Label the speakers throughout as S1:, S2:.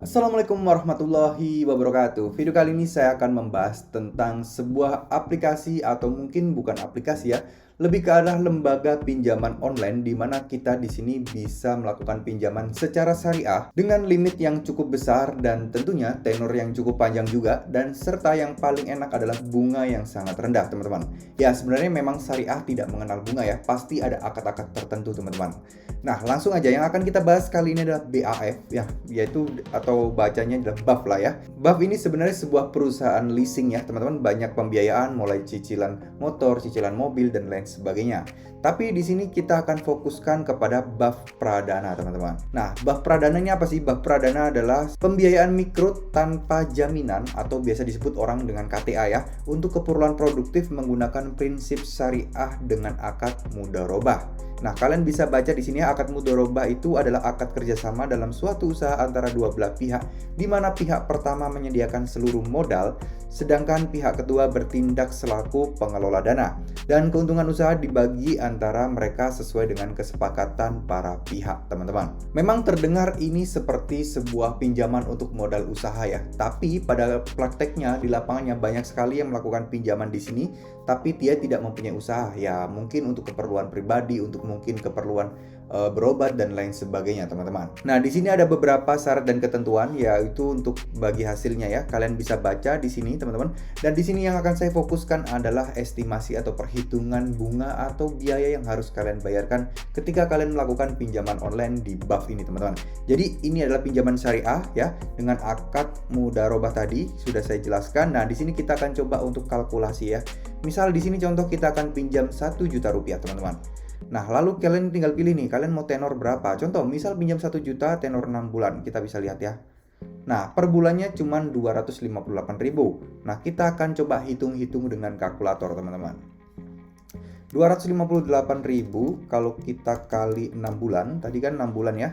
S1: Assalamualaikum warahmatullahi wabarakatuh. Video kali ini saya akan membahas tentang sebuah aplikasi atau mungkin bukan aplikasi ya, lebih ke arah lembaga pinjaman online di mana kita di sini bisa melakukan pinjaman secara syariah dengan limit yang cukup besar dan tentunya tenor yang cukup panjang juga dan serta yang paling enak adalah bunga yang sangat rendah, teman-teman. Ya, sebenarnya memang syariah tidak mengenal bunga ya, pasti ada akad-akad tertentu, teman-teman. Nah, langsung aja yang akan kita bahas kali ini adalah BAF ya, yaitu atau bacanya adalah BAF lah ya. BAF ini sebenarnya sebuah perusahaan leasing ya, teman-teman, banyak pembiayaan mulai cicilan motor, cicilan mobil dan lain sebagainya. Tapi di sini kita akan fokuskan kepada BAF Pradana, teman-teman. Nah, BAF Pradana ini apa sih? BAF Pradana adalah pembiayaan mikro tanpa jaminan atau biasa disebut orang dengan KTA ya, untuk keperluan produktif menggunakan prinsip syariah dengan akad mudharabah. Nah, kalian bisa baca di sini akad mudharabah itu adalah akad kerjasama dalam suatu usaha antara dua belah pihak, di mana pihak pertama menyediakan seluruh modal, sedangkan pihak kedua bertindak selaku pengelola dana. Dan keuntungan usaha dibagi antara mereka sesuai dengan kesepakatan para pihak, teman-teman. Memang terdengar ini seperti sebuah pinjaman untuk modal usaha ya, tapi pada prakteknya di lapangannya banyak sekali yang melakukan pinjaman di sini, tapi dia tidak mempunyai usaha ya, mungkin untuk keperluan pribadi, untuk mungkin keperluan berobat dan lain sebagainya, teman-teman. Nah, di sini ada beberapa syarat dan ketentuan yaitu untuk bagi hasilnya ya. Kalian bisa baca di sini, teman-teman. Dan di sini yang akan saya fokuskan adalah estimasi atau perhitungan bunga atau biaya yang harus kalian bayarkan ketika kalian melakukan pinjaman online di BAF ini, teman-teman. Jadi, ini adalah pinjaman syariah ya dengan akad mudharabah tadi sudah saya jelaskan. Nah, di sini kita akan coba untuk kalkulasi ya. Misal di sini contoh kita akan pinjam 1 juta rupiah, teman-teman. Nah, lalu kalian tinggal pilih nih, kalian mau tenor berapa? Contoh, misal pinjam 1 juta tenor 6 bulan, kita bisa lihat ya. Nah, per bulannya cuma 258.000. Nah, kita akan coba hitung-hitung dengan kalkulator, teman-teman. 258.000 kalau kita kali 6 bulan, tadi kan 6 bulan ya,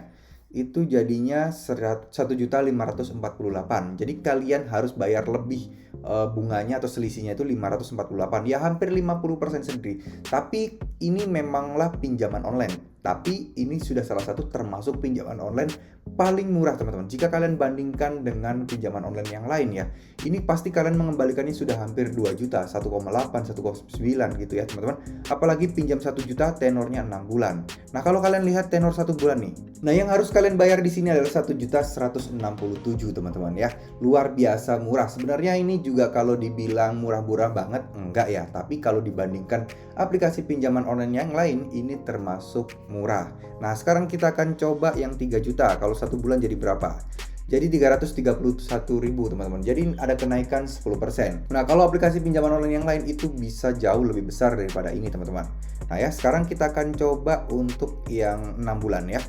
S1: itu jadinya 1.548. Jadi kalian harus bayar lebih bunganya atau selisihnya itu 548. Ya hampir 50% sendiri. Tapi ini memanglah pinjaman online. Tapi ini sudah salah satu termasuk pinjaman online paling murah, teman-teman. Jika kalian bandingkan dengan pinjaman online yang lain ya, ini pasti kalian mengembalikannya sudah hampir 2 juta, 1,8, 1,9 gitu ya, teman-teman. Apalagi pinjam 1 juta tenornya 6 bulan. Nah, kalau kalian lihat tenor 1 bulan nih. Nah, yang harus kalian bayar di sini adalah 1.167.000, teman-teman ya. Luar biasa murah. Sebenarnya ini juga kalau dibilang murah-murah banget enggak ya, tapi kalau dibandingkan aplikasi pinjaman online yang lain ini termasuk murah. Nah, sekarang kita akan coba yang 3 juta. Kalau 1 bulan jadi berapa? Jadi 331.000, teman-teman. Jadi ada kenaikan 10%. Nah, kalau aplikasi pinjaman online yang lain itu bisa jauh lebih besar daripada ini, teman-teman. Nah ya, sekarang kita akan coba untuk yang 6 bulan ya.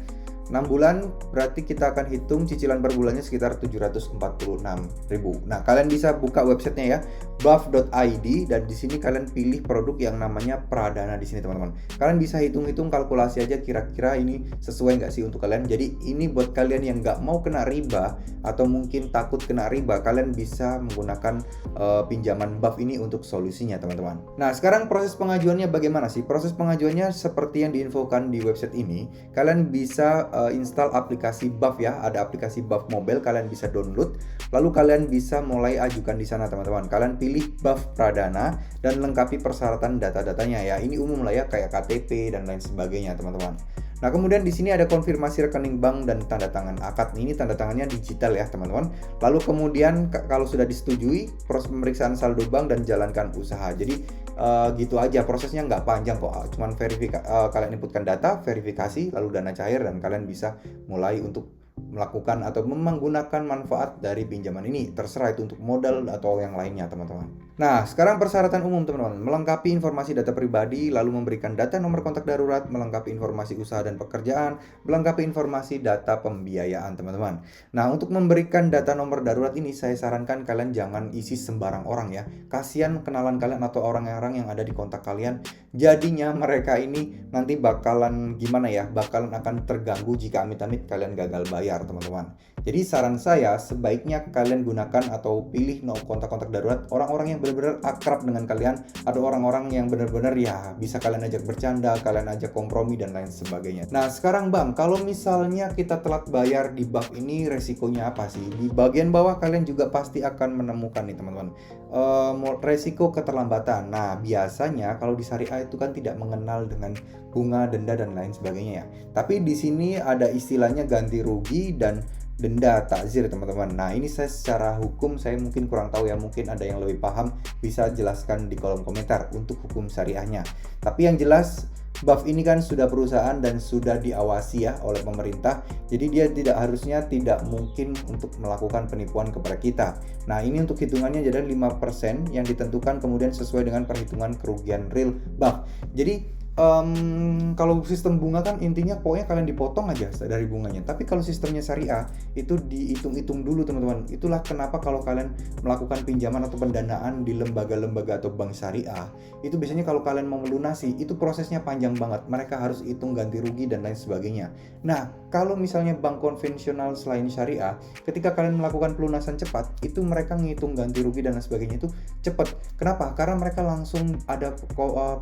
S1: 6 bulan berarti kita akan hitung cicilan per bulannya sekitar 746.000. Nah, kalian bisa buka websitenya ya, baf.id, dan di sini kalian pilih produk yang namanya Pradana di sini, teman-teman. Kalian bisa hitung-hitung kalkulasi aja kira-kira ini sesuai nggak sih untuk kalian. Jadi ini buat kalian yang nggak mau kena riba atau mungkin takut kena riba, kalian bisa menggunakan pinjaman BAF ini untuk solusinya, teman-teman. Nah, sekarang proses pengajuannya bagaimana sih? Proses pengajuannya seperti yang diinfokan di website ini. Kalian bisa install aplikasi BAF ya, ada aplikasi BAF Mobile, kalian bisa download, lalu kalian bisa mulai ajukan di sana, teman-teman. Kalian pilih BAF Pradana dan lengkapi persyaratan data-datanya ya. Ini umum lah ya, kayak KTP dan lain sebagainya, teman-teman. Nah, kemudian di sini ada konfirmasi rekening bank dan tanda tangan akad. Ini tanda tangannya digital ya, teman-teman. Lalu kemudian kalau sudah disetujui, proses pemeriksaan saldo bank dan jalankan usaha. Jadi gitu aja, prosesnya nggak panjang kok. Cuman kalian inputkan data, verifikasi, lalu dana cair, dan kalian bisa mulai untuk melakukan atau menggunakan manfaat dari pinjaman ini. Terserah itu untuk modal atau yang lainnya, teman-teman. Nah, sekarang persyaratan umum, teman-teman. Melengkapi informasi data pribadi, lalu memberikan data nomor kontak darurat, melengkapi informasi usaha dan pekerjaan, melengkapi informasi data pembiayaan, teman-teman. Nah, untuk memberikan data nomor darurat ini, saya sarankan kalian jangan isi sembarang orang ya. Kasihan kenalan kalian atau orang-orang yang ada di kontak kalian. Jadinya mereka ini nanti bakalan gimana ya, bakalan akan terganggu jika amit-amit kalian gagal bayar bayar teman-teman. Jadi saran saya sebaiknya kalian gunakan atau pilih no kontak-kontak darurat orang-orang yang benar-benar akrab dengan kalian, atau orang-orang yang benar-benar ya bisa kalian ajak bercanda, kalian ajak kompromi dan lain sebagainya. Nah sekarang Bang, kalau misalnya kita telat bayar di Buff ini resikonya apa sih? Di bagian bawah kalian juga pasti akan menemukan nih teman-teman, resiko keterlambatan. Nah biasanya kalau di syariah itu kan tidak mengenal dengan bunga, denda dan lain sebagainya ya. Tapi di sini ada istilahnya ganti rugi dan denda takzir teman-teman. Nah ini saya secara hukum saya mungkin kurang tahu ya, mungkin ada yang lebih paham bisa jelaskan di kolom komentar untuk hukum syariahnya. Tapi yang jelas Buff ini kan sudah perusahaan dan sudah diawasi ya oleh pemerintah. Jadi dia tidak mungkin untuk melakukan penipuan kepada kita. Nah ini untuk hitungannya jadi 5% yang ditentukan kemudian sesuai dengan perhitungan kerugian real Buff. Jadi kalau sistem bunga kan intinya pokoknya kalian dipotong aja dari bunganya. Tapi kalau sistemnya syariah itu dihitung-hitung dulu teman-teman. Itulah kenapa kalau kalian melakukan pinjaman atau pendanaan di lembaga-lembaga atau bank syariah, itu biasanya kalau kalian mau melunasi itu prosesnya panjang banget. Mereka harus hitung ganti rugi dan lain sebagainya. Nah kalau misalnya bank konvensional selain syariah, ketika kalian melakukan pelunasan cepat, itu mereka ngitung ganti rugi dan lain sebagainya itu cepat. Kenapa? Karena mereka langsung ada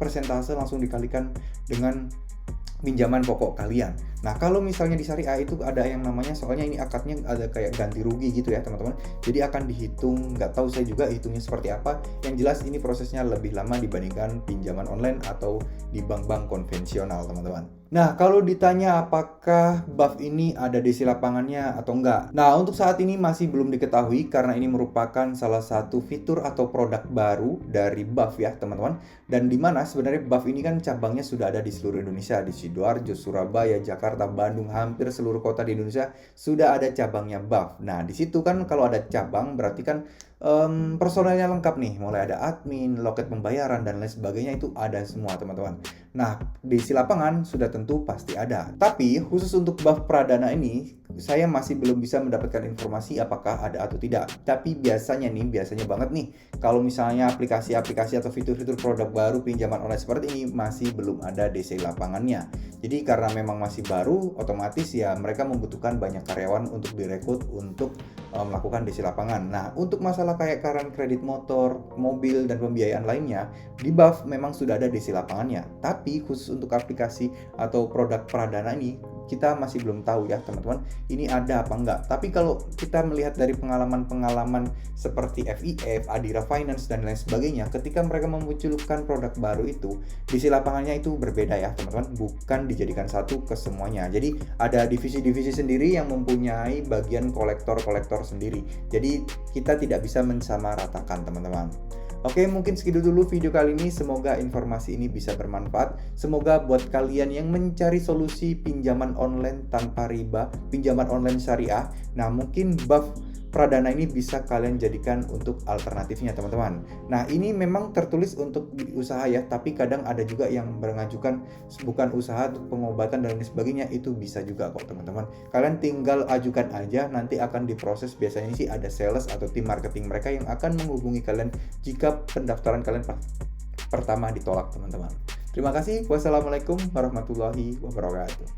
S1: persentase langsung dikalikan dengan pinjaman pokok kalian. Nah kalau misalnya di syariah itu ada yang namanya, soalnya ini akadnya ada kayak ganti rugi gitu ya teman-teman. Jadi akan dihitung, nggak tahu saya juga hitungnya seperti apa. Yang jelas ini prosesnya lebih lama dibandingkan pinjaman online atau di bank-bank konvensional teman-teman. Nah kalau ditanya apakah Buff ini ada DC lapangannya atau enggak, nah untuk saat ini masih belum diketahui karena ini merupakan salah satu fitur atau produk baru dari Buff ya teman-teman. Dan dimana sebenarnya Buff ini kan cabangnya sudah ada di seluruh Indonesia, di Sidoarjo, Surabaya, Jakarta, Bandung, hampir seluruh kota di Indonesia sudah ada cabangnya Buff. Nah di situ kan kalau ada cabang berarti kan personelnya lengkap nih, mulai ada admin, loket pembayaran dan lain sebagainya itu ada semua teman-teman. Nah di lapangan sudah tentu pasti ada. Tapi khusus untuk Buff Pradana ini saya masih belum bisa mendapatkan informasi apakah ada atau tidak. Tapi biasanya banget nih kalau misalnya aplikasi-aplikasi atau fitur-fitur produk baru pinjaman online seperti ini masih belum ada DC lapangannya. Jadi karena memang masih baru, otomatis ya mereka membutuhkan banyak karyawan untuk direkrut untuk melakukan DC lapangan. Nah untuk masalah kayak kredit motor, mobil dan pembiayaan lainnya di Buff memang sudah ada DC lapangannya. Tapi khusus untuk aplikasi atau produk Pradana ini kita masih belum tahu ya teman-teman ini ada apa enggak. Tapi kalau kita melihat dari pengalaman-pengalaman seperti FIF, Adira Finance dan lain sebagainya, ketika mereka memunculkan produk baru itu DC lapangannya itu berbeda ya teman-teman, bukan dijadikan satu ke semuanya. Jadi ada divisi-divisi sendiri yang mempunyai bagian kolektor-kolektor sendiri. Jadi kita tidak bisa mensamaratakan teman-teman. Oke, mungkin segitu dulu video kali ini. Semoga informasi ini bisa bermanfaat. Semoga buat kalian yang mencari solusi pinjaman online tanpa riba, pinjaman online syariah, nah mungkin Buff Pradana ini bisa kalian jadikan untuk alternatifnya teman-teman. Nah ini memang tertulis untuk usaha ya, tapi kadang ada juga yang mengajukan bukan usaha untuk pengobatan dan lain sebagainya, itu bisa juga kok teman-teman. Kalian tinggal ajukan aja, nanti akan diproses. Biasanya sih ada sales atau tim marketing mereka yang akan menghubungi kalian jika pendaftaran kalian pertama ditolak teman-teman. Terima kasih. Wassalamualaikum warahmatullahi wabarakatuh.